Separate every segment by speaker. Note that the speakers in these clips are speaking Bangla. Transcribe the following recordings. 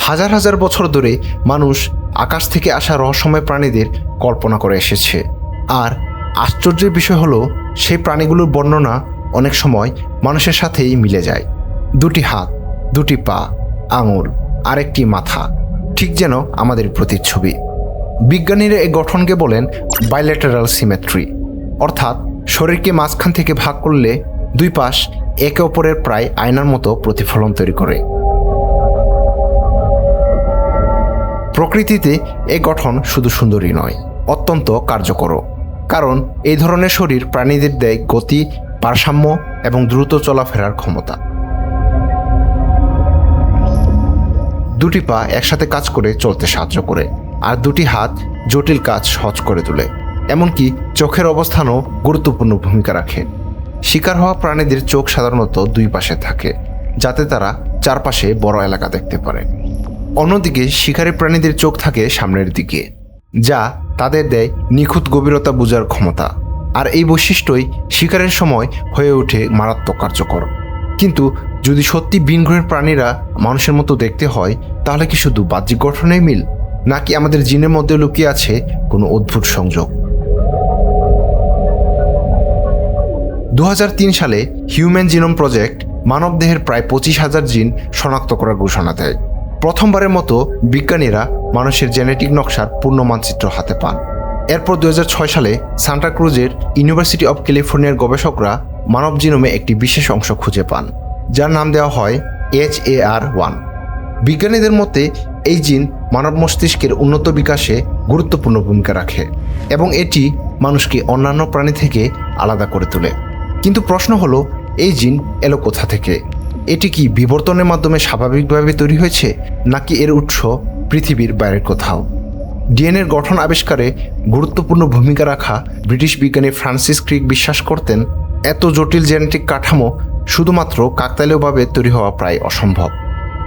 Speaker 1: হাজার হাজার বছর ধরে মানুষ আকাশ থেকে আসা রহস্যময় প্রাণীদের কল্পনা করে এসেছে। আর আশ্চর্যের বিষয় হলো সেই প্রাণীগুলোর বর্ণনা অনেক সময় মানুষের সাথেই মিলে যায়। দুটি হাত, দুটি পা, আঙুল আর একটি মাথা, ঠিক যেন আমাদের প্রতিচ্ছবি। বিজ্ঞানীরা এই গঠনকে বলেন বাইল্যাটারাল সিমেট্রি, অর্থাৎ শরীরকে মাঝখান থেকে ভাগ করলে দুই পাশ একে অপরের প্রায় আয়নার মতো প্রতিফলন তৈরি করে। প্রকৃতিতে এই গঠন শুধু সুন্দরই নয়, অত্যন্ত কার্যকরও। কারণ এই ধরনের শরীর প্রাণীদের দেয় গতি, ভারসাম্য এবং দ্রুত চলাফেরার ক্ষমতা। দুটি পা একসাথে কাজ করে চলতে সাহায্য করে, আর দুটি হাত জটিল কাজ সহজ করে তোলে। এমনকি চোখের অবস্থানও গুরুত্বপূর্ণ ভূমিকা রাখে। শিকার হওয়া প্রাণীদের চোখ সাধারণত দুই পাশে থাকে, যাতে তারা চারপাশে বড় এলাকা দেখতে পারে। অন্যদিকে শিকারী প্রাণীদের চোখ থাকে সামনের দিকে, যা তাদের দেয় নিখুঁত গভীরতা বোঝার ক্ষমতা। আর এই বৈশিষ্ট্যই শিকারের সময় হয়ে ওঠে মারাত্মক কার্যকর। কিন্তু যদি সত্যি ভিনগ্রহের প্রাণীরা মানুষের মতো দেখতে হয়, তাহলে কি শুধু বাহ্যিক গঠনের মিল, নাকি আমাদের জিনের মধ্যে লুকিয়ে আছে কোনো অদ্ভুত সংযোগ? 2003 সালে হিউম্যান জিনোম প্রজেক্ট মানবদেহের প্রায় 25,000 জিন শনাক্ত করার ঘোষণা দেয়। প্রথমবারের মতো বিজ্ঞানীরা মানুষের জেনেটিক নকশার পূর্ণ মানচিত্র হাতে পান। এরপর 2006 সালে সান্টা ক্রুজের ইউনিভার্সিটি অব ক্যালিফোর্নিয়ার গবেষকরা মানব জিনোমে একটি বিশেষ অংশ খুঁজে পান, যার নাম দেওয়া হয় HAR1। বিজ্ঞানীদের মতে এই জিন মানব মস্তিষ্কের উন্নত বিকাশে গুরুত্বপূর্ণ ভূমিকা রাখে এবং এটি মানুষকে অন্যান্য প্রাণী থেকে আলাদা করে তোলে। কিন্তু প্রশ্ন হলো, এই জিন এলো কোথা থেকে? এটি কি বিবর্তনের মাধ্যমে স্বাভাবিকভাবে তৈরি হয়েছে, নাকি এর উৎস পৃথিবীর বাইরের কোথাও? ডিএনএর গঠন আবিষ্কারে গুরুত্বপূর্ণ ভূমিকা রাখা ব্রিটিশ বিজ্ঞানী ফ্রান্সিস ক্রিক বিশ্বাস করতেন, এত জটিল জেনেটিক কাঠামো শুধুমাত্র কাকতালীয়ভাবে তৈরি হওয়া প্রায় অসম্ভব।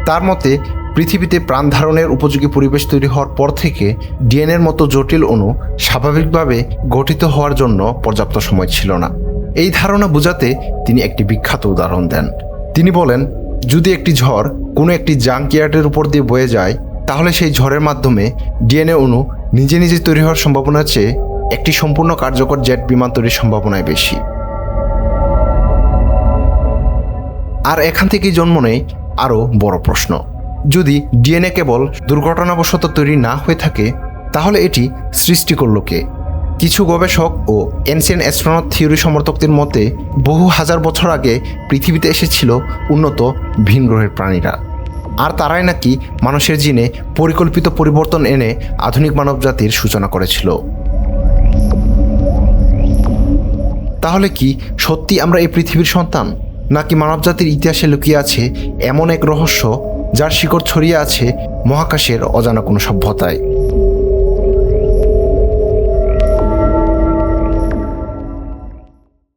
Speaker 1: তার মতে পৃথিবীতে প্রাণ ধারণের উপযোগী পরিবেশ তৈরি হওয়ার পর থেকে ডিএনএর মতো জটিল অণু স্বাভাবিকভাবে গঠিত হওয়ার জন্য পর্যাপ্ত সময় ছিল না। এই ধারণা বোঝাতে তিনি একটি বিখ্যাত উদাহরণ দেন। তিনি বলেন, যদি একটি ঝড় কোনো একটি জাঙ্ক ইয়ার্ডের উপর দিয়ে বয়ে যায়, তাহলে সেই ঝড়ের মাধ্যমে ডিএনএ অণু নিজে নিজে তৈরি হওয়ার সম্ভাবনার চেয়ে একটি সম্পূর্ণ কার্যকর জেট বিমান তৈরির সম্ভাবনায় বেশি। আর এখান থেকেই জন্ম নেয় আরও বড় প্রশ্ন, যদি ডিএনএ কেবল দুর্ঘটনাবশত তৈরি না হয়ে থাকে, তাহলে এটি সৃষ্টি করল কে? কিছু গবেষক ও এনসিয়েন্ট অ্যাস্ট্রোনট থিওরি সমর্থকদের মতে বহু হাজার বছর আগে পৃথিবীতে এসেছিল উন্নত ভিন গ্রহের প্রাণীরা, আর তারাই নাকি মানুষের জিনে পরিকল্পিত পরিবর্তন এনে আধুনিক মানবজাতির সূচনা করেছিল। তাহলে কি সত্যি আমরা এই পৃথিবীর সন্তান, নাকি মানবজাতির ইতিহাসে লুকিয়ে আছে এমন এক রহস্য যার শিকড় ছড়িয়ে আছে মহাকাশের অজানা কোনো সভ্যতায়?